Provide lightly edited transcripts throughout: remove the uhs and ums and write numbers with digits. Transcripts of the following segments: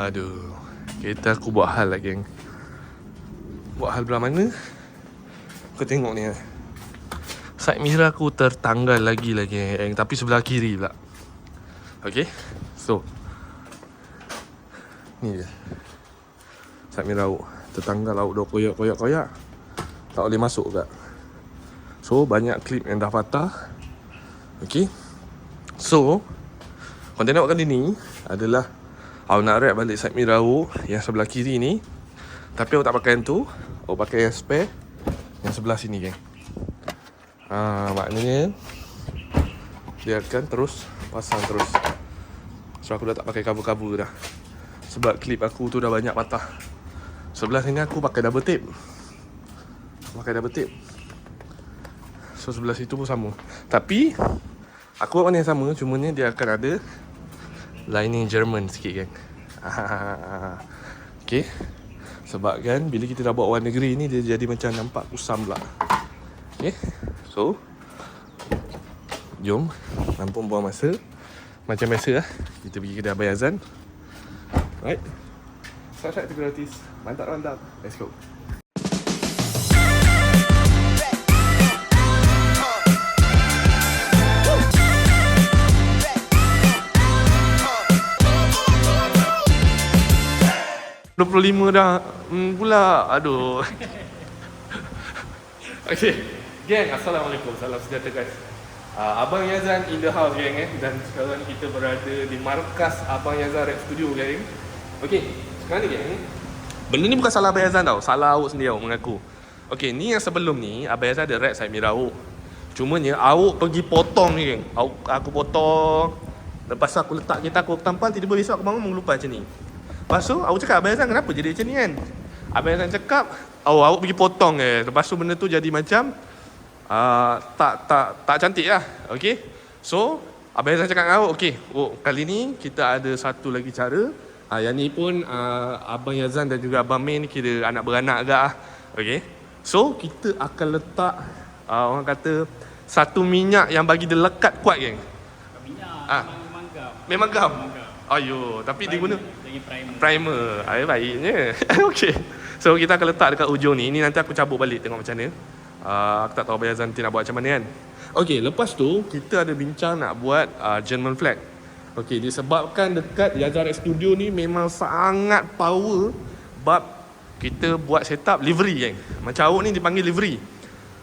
Aduh, kereta aku buat hal lah geng. Buat hal belah mana? Kau tengok ni side mirror aku tertanggal lagi geng. Tapi sebelah kiri pula. Okay, so ni dia side mirror awak tertanggal, awak dah koyak. Tak boleh masuk kat. So banyak klip yang dah patah. Okay, so konten awak kali ni adalah awak nak wrap balik side mirror awak yang sebelah kiri ni. Tapi awak tak pakai yang tu, awak pakai yang spare yang sebelah sini geng. Maknanya dia akan terus pasang terus. So aku dah tak pakai cover-cover dah, sebab klip aku tu dah banyak patah. Sebelah sini aku pakai double tape. So sebelah situ pun sama. Tapi aku buat warna yang sama, cuma ni dia akan ada lining German sikit geng. Okay, sebab kan bila kita dah buat warna grey ni, dia jadi macam nampak kusam pula. Okay, so jom tanpa buang masa, macam biasa lah, kita pergi kedai Abang Yazan. Right, subscribe to gratis, mantap. Let's go. 25 dah pula. Aduh. Okay, geng, Assalamualaikum, salam sejahtera guys. Abang Yazan in the house geng dan sekarang kita berada di markas Abang Yazan Rap Studio geng. Okay, sekarang ni geng, benda ni bukan salah Abang Yazan tau, salah awak sendiri awak mengaku. Okay, ni yang sebelum ni Abang Yazan ada rap side mirror awak. Cumanya awak pergi potong ni geng. Aku potong, lepas tu aku letak kereta aku tampal, tiba-tiba besok aku bangun lupa macam ni. Lepas tu aku cakap, Abang Yazan kenapa jadi macam ni kan? Abang Yazan cakap, awak pergi potong Lepas tu benda tu jadi macam tak cantik lah. Okay, so Abang Yazan cakap dengan awak, okay, kali ni kita ada satu lagi cara. Yang ni pun Abang Yazan dan juga Abang May ni kira anak beranak agak lah. Okay, so kita akan letak orang kata satu minyak yang bagi dia lekat kuat geng. Minyak memang gam. Ayo, tapi dia guna primer. Baiknya. Okay, so kita akan letak dekat ujung ni. Ini nanti aku cabut balik tengok macam mana. Aku tak tahu Abang Yazan nanti nak buat macam mana kan. Okay, lepas tu kita ada bincang nak buat German flag. Okay, disebabkan dekat Yazan Rap Studio ni memang sangat power bab kita buat setup livery geng. Macam awak ni dipanggil livery.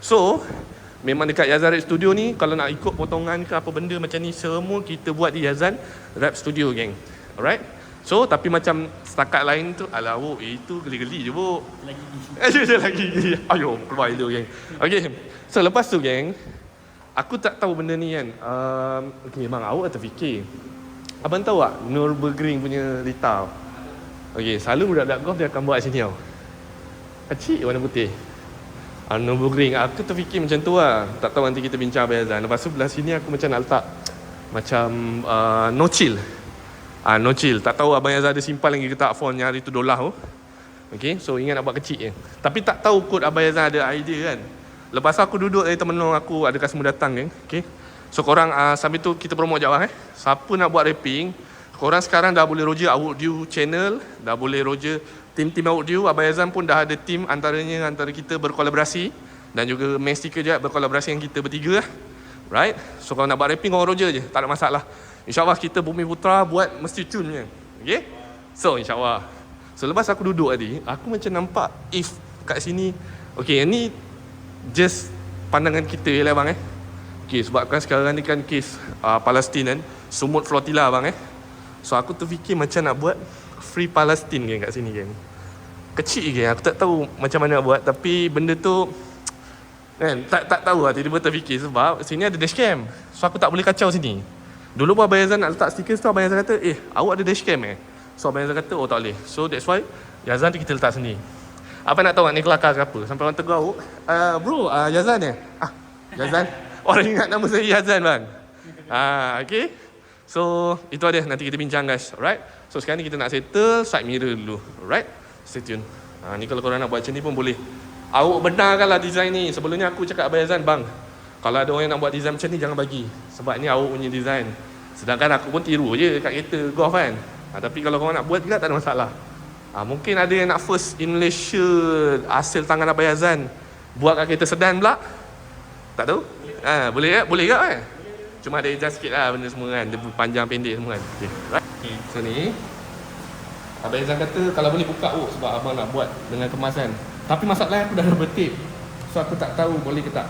So memang dekat Yazan Rap Studio ni, kalau nak ikut potongan ke apa benda macam ni, semua kita buat di Yazan Rap Studio geng. Alright. So tapi macam setakat lain tu, alah itu geli-geli je lagi. Ayo keluar itu geng. Okay, so lepas tu geng, aku tak tahu benda ni kan. Okay, memang awak terfikir. Abang tahu tak Nürburgring punya Rita? Okay, selalu budak-budak golf dia akan buat sini tau. Kecil warna putih. Nürburgring, aku terfikir macam tu lah. Tak tahu, nanti kita bincang Abang Yazan. Lepas tu belah sini aku macam nak letak macam no chill. No chill. Tak tahu Abang Yazan ada simpan lagi ke tak font yang hari tu $. Okay, so ingat nak buat kecil je. Tapi tak tahu kot Abang Yazan ada idea kan. Lepas tu aku duduk dari temen aku, ada customer datang kan. Okay, so korang sambil tu kita promote sekejap lah Siapa nak buat rapping, korang sekarang dah boleh roger Audio channel, dah boleh roger tim Audio. Abang Yazan pun dah ada tim antara kita berkolaborasi, dan juga main sticker je berkolaborasi dengan kita bertiga lah. Right, so kalau nak buat rapping korang roger je, tak ada masalah. InsyaAllah kita Bumi Putra buat mesti tune je. Okay, so insyaAllah. So lepas aku duduk tadi, aku macam nampak if kat sini. Okay, ni just pandangan kita je lah bang Okay, sebabkan sekarang ni kan kes Palestin kan, sumut flotilla bang So aku terfikir macam nak buat Free Palestine geng kat sini geng. Kecil geng, aku tak tahu macam mana nak buat. Tapi benda tu kan, tak tahu lah, tiba-tiba terfikir. Sebab sini ada dashcam, so aku tak boleh kacau sini. Dulu pun Abang Yazan nak letak stiker tu, Abang Yazan kata awak ada dashcam So Abang Yazan kata tak boleh. So that's why Yazan tu kita letak sini. Apa nak tahu ni kelakar ke apa? Sampai orang tegur bro, Yazan Yazan. Orang ingat nama saya Yazan bang. Okay, so itu ada, nanti kita bincang guys. Alright, so sekarang ni kita nak settle side mirror dulu. Alright, stay tune. Ni kalau korang nak buat macam ni pun boleh. Awak benarkanlah design ni. Sebelumnya aku cakap Abang Yazan, bang, kalau ada orang yang nak buat design macam ni, jangan bagi. Sebab ni awak punya design. Sedangkan aku pun tiru je kat kereta golf kan. Tapi kalau korang nak buat juga tak ada masalah. Mungkin ada yang nak first in Malaysia hasil tangan Abang Yazan buat kat kereta sedan pula. Tak tahu? Boleh tak? Boleh tak kan? Cuma ada adjust sikit lah benda semua kan. Dia panjang pendek semua kan. Okay. Right? So ni Abang Yazan kata kalau boleh buka sebab abang nak buat dengan kemasan. Tapi masalahnya aku dah rubber tape. So aku tak tahu boleh ke tak.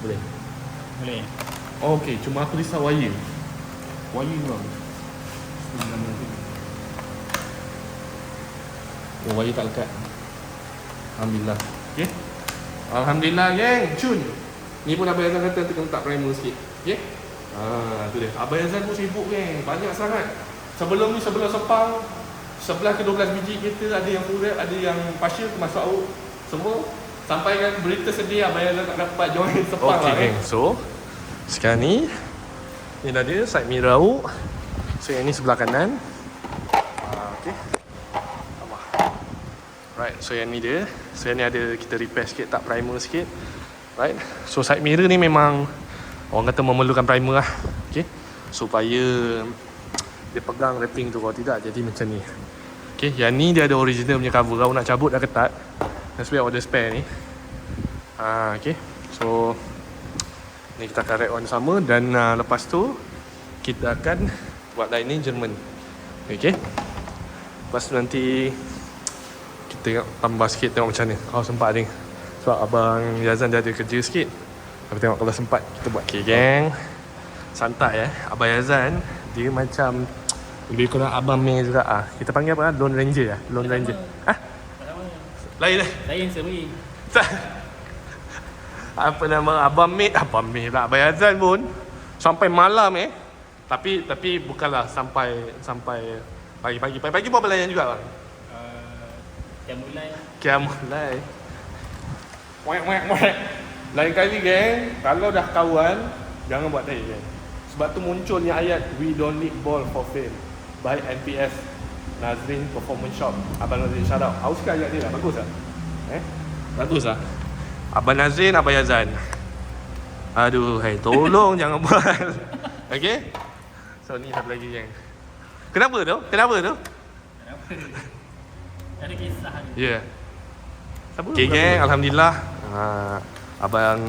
Boleh? Boleh. Okay, cuma aku risau wire. Wire bang. Wire tak lekat. Alhamdulillah. Okay. Alhamdulillah geng. Cun. Ni pun Abang Yazan kata kena letak primer sikit. Okay. Tu dia. Abang Yazan pun sibuk geng. Banyak sangat. Sebelum ni sebelum sepang 11 ke 12 biji kereta, ada yang full wrap, ada yang partial termasuk out. Semua sampaikan berita sedih Abang Yazan tak dapat join sepang lah. Okay, so sekarang ni dah dia side mirror out. So yang ni sebelah kanan. Okay. Right, so yang ni dia. So yang ni ada kita repair sikit, tak primer sikit. Right. So side mirror ni memang orang kata memerlukan primer lah. Okay. Supaya dia pegang wrapping tu, kalau tidak jadi macam ni. Okay, yang ni dia ada original punya cover. Kalau nak cabut dah ketat. That's why order spare ni. Okay. So ni kita akan wrap on sama. Dan lepas tu kita akan buat lining Jerman. Okay. Lepas tu nanti kita tengok tambah sikit, tengok macam ni kalau sempat ni. Sebab Abang Yazan dia ada kerja sikit. Tapi tengok kalau sempat kita buat. Okay geng, santai Abang Yazan dia macam lebih kurang Abang Mei juga. Kita panggil apa? Lone Ranger Lone Ranger. Lain lah. Saya yang sendiri. Apa nama Abang Mei? Abang Mei lah. Abang Yazan pun sampai malam Tapi bukanlah sampai pagi-pagi. Pagi-pagi buat belayan juga bang. Kiamulai. Wek. Lain kali geng, kalau dah kawan jangan buat tadi geng. Sebab tu munculnya ayat we don't need ball for fame by NPS Nazrin Performance Shop. Abang Nazrin shout out. Aku suka ayat dia lah. Bagus tak? Bagus tak? Abang Nazrin, Abang Yazan. Aduh, tolong jangan buat. Okay? So ni satu lagi geng. Kenapa tu? Ada kisah ni. Ya. Okay geng, Alhamdulillah. Abang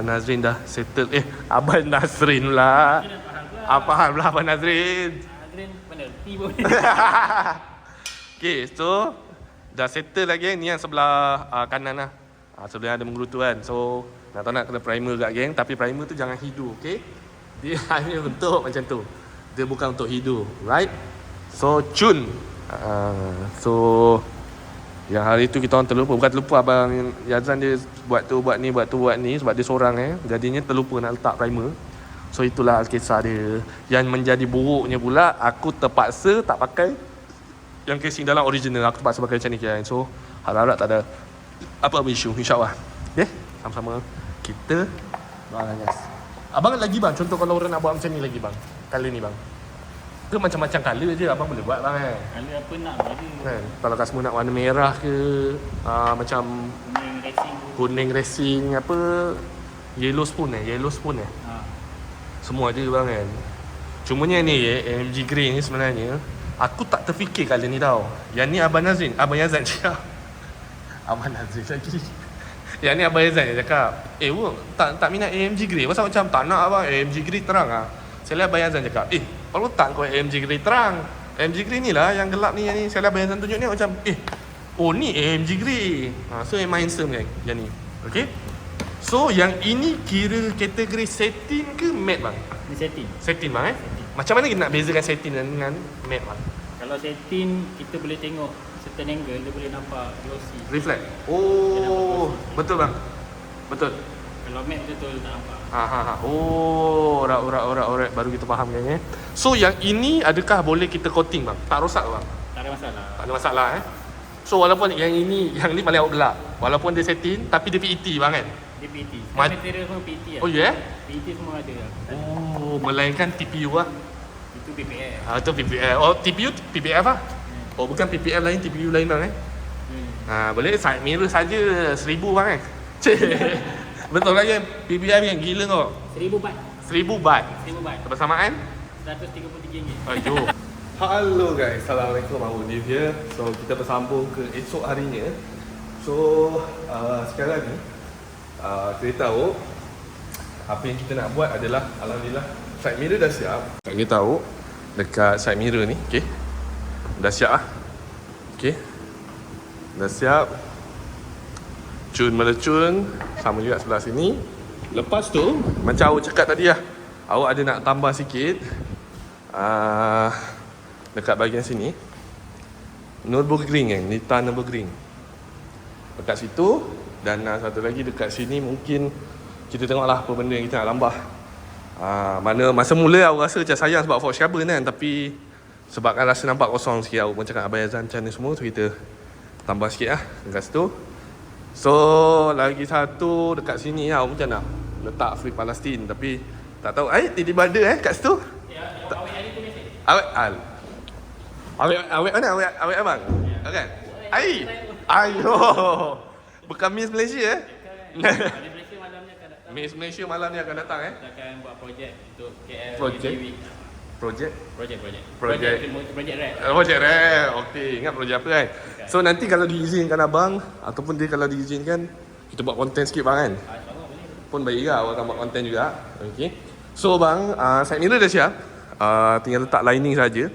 Nazrin dah settle. Abang Nazrin pula. Apa hal pula Abang Nazrin? Nazrin penalti pun. Okay, so dah settle lagi geng. Ni yang sebelah kanan lah. Sebelah ada menggerutu kan. So nak tahu nak kena primer kat geng. Tapi primer tu jangan hidu, okay? Dia hanya untuk macam tu. Dia bukan untuk hidu, right? So cun. So yang hari tu kita orang terlupa. Bukan terlupa, Abang Yazan dia buat tu, buat ni sebab dia seorang jadinya terlupa nak letak primer. So itulah kisah dia. Yang menjadi buruknya pula, aku terpaksa tak pakai yang casing dalam original. Aku terpaksa pakai macam ni kan. So harap-harap tak ada apa-apa isu, insyaAllah. Okay, sama-sama kita doakan guys. Abang lagi bang, contoh kalau orang nak buat macam ni lagi bang, color ni bang, ke macam-macam color je abang boleh buat bang kan? Color apa nak ada kan? Kalau customer nak warna merah ke, macam kuning racing apa, yellow spoon semua ada bang kan. Cumanya ni AMG Grey ni sebenarnya aku tak terfikir color ni tau. Yang ni Abang Nazrin, Abang Yazan cakap. Abang Nazrin lagi. Yang ni Abang Yazan dia cakap, tak minat AMG Grey. Pasal macam tak nak abang, AMG Grey terang Saya lihat Abang Yazan cakap, kalau tak kau AMG Grey terang. AMG Grey ni lah yang gelap ni, yang ni. Saya lihat Abang Yazan tunjuk ni macam, ni AMG Grey. So memang handsome kan yang ni. Okay. So yang ini kira kategori satin ke matte bang? Ni satin. Satin bang Macam mana kita nak bezakan satin dengan matte bang? Kalau satin kita boleh tengok certain angle, dia boleh nampak glossy. Reflect. Oh, betul bang. Betul. Kalau matte betul tak nampak. Alright. Baru kita faham kan So yang ini adakah boleh kita coating bang? Tak rosak bang? Tak ada masalah. Tak ada masalah So walaupun yang ni paling out gelap, walaupun dia satin tapi dia PET bang kan? Dia PET. Material pun PET lah. Oh ya? PET semua ada lah. Melainkan TPU lah. Itu PPF. Itu PPF. Oh TPU PPF lah. Oh bukan PPF lain, TPU lain bang boleh side mirror saja 1,000 bang Betul kan PPF yang gila kau. 1,000 baht. 1,000 baht. Bersamaan Bersamaan RM133. Ayo Halo guys, Assalamualaikum, Abu Div here. So kita bersambung ke esok harinya. So sekarang ni kita tahu apa yang kita nak buat adalah, alhamdulillah side mirror dah siap. Kita tahu dekat side mirror ni, okey. Dah siap ah. Okey. Dah siap. Cun melecun, sama juga sebelah sini. Lepas tu macam awak cakap tadi lah, awak ada nak tambah sikit dekat bahagian sini Nürburgring kan, Nita Nürburgring dekat situ. Dan satu lagi dekat sini, mungkin kita tengoklah apa benda yang kita nak tambah. Mana masa mula aku rasa macam sayang sebab Ford Carbon kan, tapi sebabkan rasa nampak kosong sikit, aku pun cakap Abang Yazan macam ni semua, so kita tambah sikit lah dekat situ. So lagi satu dekat sini lah, aku macam nak letak Free Palestine, tapi tak tahu tiba-tiba ada kat situ. Awet mana? Awet abang? Kan? Ayo. Bukan Miss Malaysia Malaysia malamnya akan datang. Miss Malaysia malam ni akan datang Kita akan buat projek untuk KL Projek? Week. Projek Projek rap. Projek rap. Okey, ingat projek apa kan? So nanti kalau diizinkan abang, ataupun dia kalau diizinkan, kita buat konten sikit bang kan? Pun baik juga, awak akan buat konten juga. Okey. So bang, side mirror dah siap. Tinggal letak lining saja.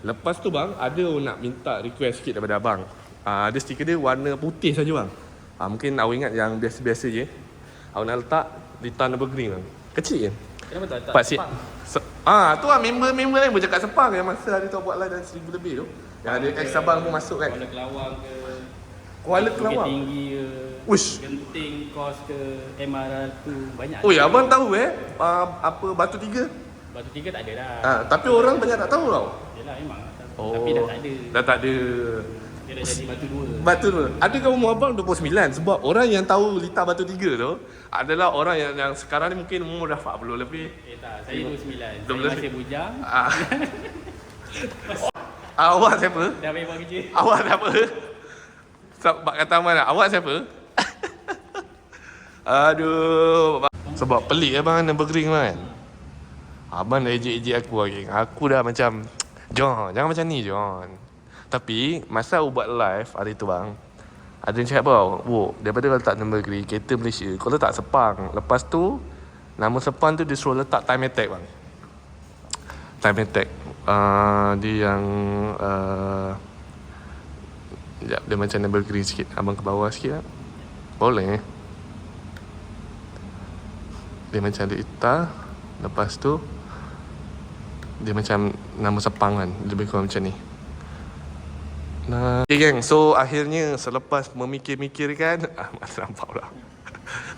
Lepas tu bang, ada nak minta request sikit daripada abang. Ada stiker dia warna putih saja bang. Mungkin awak ingat yang biasa-biasa je. Awak nak letak Nita Nürburgring bang. Kecil je. Kenapa tak letak Pak Sip. Sepang? Tu lah member lain pun cakap Sepang yang masa hari tu buat live dan 1,000 lebih tu. Yang ada ex abang pun masuk kan. Kuala Kelawang ke, Kuala Bukit Kelawang. Tinggi ke, Uish. Genting, Kos ke, MRL tu banyak. Oh ya, abang tahu apa Batu Tiga? Batu Tiga tak ada dah. Tapi orang banyak tak tahu tau. Yelah memang tak tahu. Oh. Tapi dah tak ada. Dah tak ada. Dia dah jadi Batu 2. Batu tu. Adakah umur abang 29? Sebab orang yang tahu Lita Batu Tiga tu adalah orang yang sekarang ni mungkin umur dah 40 lebih. Tak, saya 29. 12. Saya masih bujang. Awak siapa? Dah memang kerja. Awak siapa? Sebab kata mana? Awak siapa? Aduh. Sebab pelik abang Nürburgring kan. Abang dah ejek-ejek aku lagi. Aku dah macam, John, jangan macam ni John. Tapi masa aku buat live hari tu bang, ada yang cakap tau, daripada kau letak Nürburgring, kereta Malaysia, kau letak Sepang. Lepas tu, nama Sepang tu dia suruh letak Time Attack bang. Time Attack. Dia yang sekejap, dia macam Nürburgring sikit. Abang ke bawah sikit lah. Boleh dia macam ada Ita. Lepas tu dia macam nama Sepang kan. Lebih kurang macam ni. Nah, okay geng, so akhirnya selepas memikir-mikirkan masa nampak pula.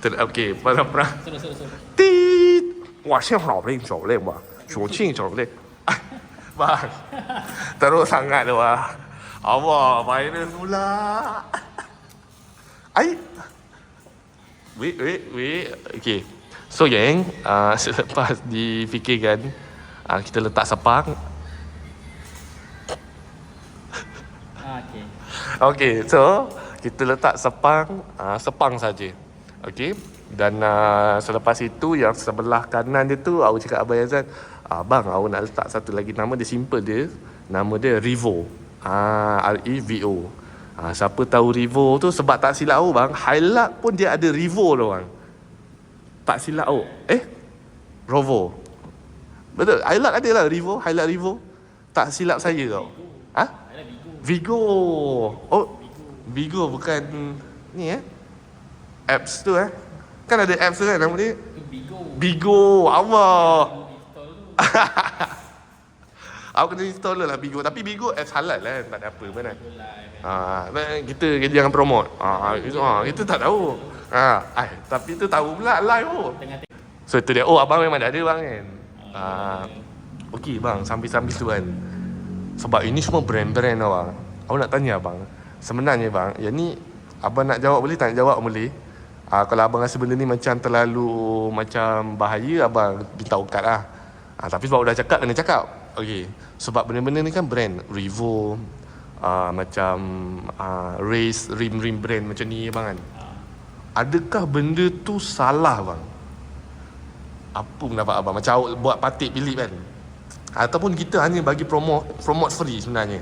Okay, perang. Suruh. Tit. Wah, siapa nak beli coklat bang? Cuci coklat. Bang, teruk sangat tu bang. Awak virus pula. Wait. Okay. So geng, selepas difikirkan, kita letak Sepang. Okay, so kita letak Sepang saja. Okay. Dan selepas itu yang sebelah kanan dia tu, aku cakap Abang Yazan, bang, aku nak letak satu lagi nama dia, simple dia. Nama dia Revo. R-E-V-O. Siapa tahu Revo tu, sebab tak silap aku bang, Hilux pun dia ada Revo tu bang. Tak silap aku. Rovo. Betul, Hilux ada lah Revo, Hilux Revo. Tak silap saya tau. Vigo. Vigo bukan ni apps tu Kan ada apps tu kan nama dia? Bigo. Allah. Aku kena install lah Bigo. Tapi Bigo apps halal lah, tak ada apa pun kan. Kita jangan promote. Kita tak tahu. Tapi tu tahu pula live tu. So itu dia. Abang memang dah ada bang kan. Okey bang, sambil-sambil tu kan. Sebab ini semua brand-brand abang. Aku nak tanya abang. Sebenarnya bang, yang ni abang nak jawab boleh, tak nak jawab boleh. Kalau abang rasa benda ni macam terlalu macam bahaya, abang minta ukat lah. Tapi sebab dah cakap, kena cakap. Okey. Sebab benda-benda ni kan brand Revo, macam race, rim brand macam ni bang kan. Adakah benda tu salah bang? Apa pendapat abang? Macam awak buat patik Philip kan. Ataupun kita hanya bagi promote free sebenarnya?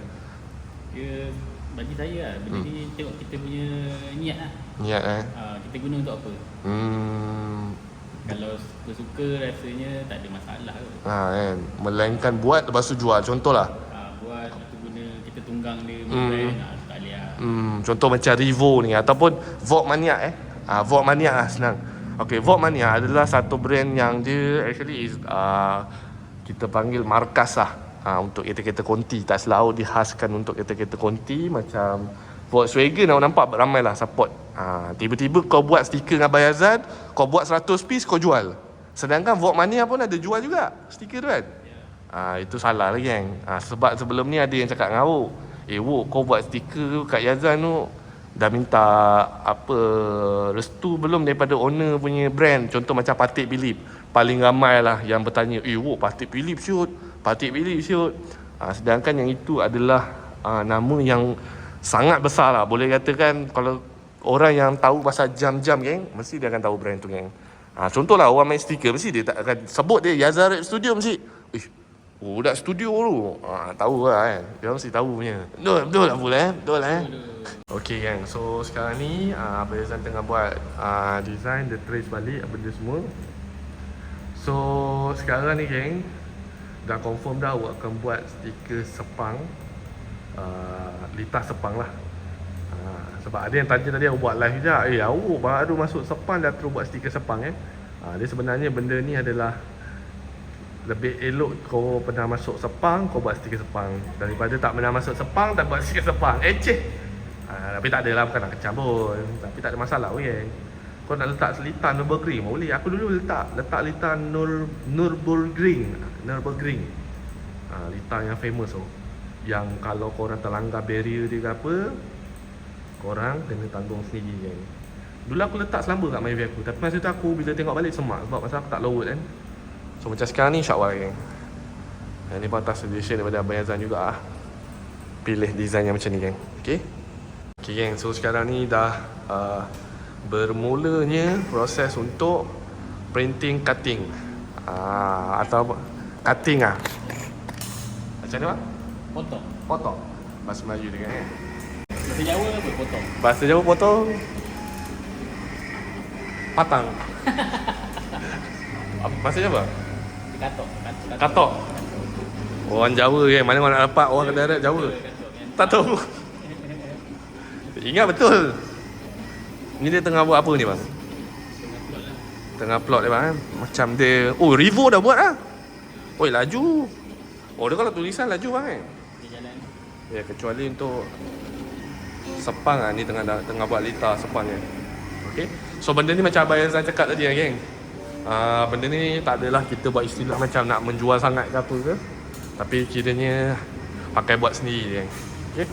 Dia bagi saya lah, benda ni tengok kita punya niat lah. Niat Kita guna untuk apa. Kalau suka-suka rasanya tak ada masalah kot. Kan. Melainkan buat lepas tu jual. Contohlah. Buat lepas tu guna, kita tunggang dia brand, tak boleh lah. Contoh macam Revo ni ataupun Vogue Maniac Vogue Maniac lah senang. Okay, Vogue Maniac adalah satu brand yang dia actually is kita panggil markas lah untuk kereta-kereta konti. Tak selalu dihaskan untuk kereta-kereta konti. Macam Volkswagen awak nampak ramai lah support. Tiba-tiba kau buat stiker dengan Abang Yazan, kau buat 100 piece kau jual. Sedangkan Vogue Maniac pun ada jual juga stiker tu kan. Itu salah lagi kan. Sebab sebelum ni ada yang cakap dengan awak, Wok, kau buat stiker tu kat Yazan tu dah minta apa restu belum daripada owner punya brand. Contoh macam Patek Philippe, paling ramai lah yang bertanya, Wok, Patek Philippe shoot, Patek Philippe shoot. Sedangkan yang itu adalah nama yang sangat besar lah. Boleh katakan kalau orang yang tahu pasal jam-jam geng, mesti dia akan tahu brand tu geng. Contohlah orang main stiker, mesti dia tak akan sebut dia Yazan Rap Studio mesti. Budak studio tu. Tahu lah kan. Dia mesti tahu punya. Betul lah pun Betul lah Okay kan. So sekarang ni Abang Yazan tengah buat design, dia trace balik benda semua. So sekarang ni geng, dah confirm dah awak akan buat stiker Sepang, litas Sepang lah. Sebab ada yang tanya tadi, awak buat live je, awak baru masuk Sepang dah terus buat stiker Sepang dia sebenarnya benda ni adalah lebih elok kau pernah masuk Sepang, kau buat stiker Sepang, daripada tak pernah masuk Sepang, tak buat stiker Sepang. Tapi tak adalah, bukan nak kecam pun. Tapi tak ada masalah pun kan. Kau nak letak litar Nürburgring boleh. Aku dulu letak litar Nürburgring. Litar yang famous tu, yang kalau korang terlanggar barrier dia ke apa, korang kena tanggung sendiri kan. Dulu aku letak selamba kat MyV aku, tapi masa tu aku bila tengok balik semak, sebab masa aku tak load kan. So macam sekarang ni insyaAllah geng. Ini pun atas suggestion daripada Abang Yazan juga pilih design yang macam ni geng. Okay geng, so sekarang ni dah bermulanya proses untuk printing cutting atau cutting macam mana bang? Potong bahasa Melayu dengan Bahasa Jawa apa? Potong. Bahasa Jawa potong, patang. Bahasa Jawa? Katok. Orang Jawa kan, mana nak dapat orang daerah Jawa? Tak tahu. Ingat betul. Ni dia tengah buat apa ni bang? Tengah plot dia bang. Macam dia, Revo dah buat lah. Laju. Dia kalau tulisan laju bang Ya, kecuali untuk Sepang ni tengah buat litar Sepang ni. Okay. So benda ni macam Abang Yazan cakap tadi geng. Benda ni tak adalah kita buat istilah macam nak menjual sangat ke apa ke, tapi kiranya pakai buat sendiri geng. Okay.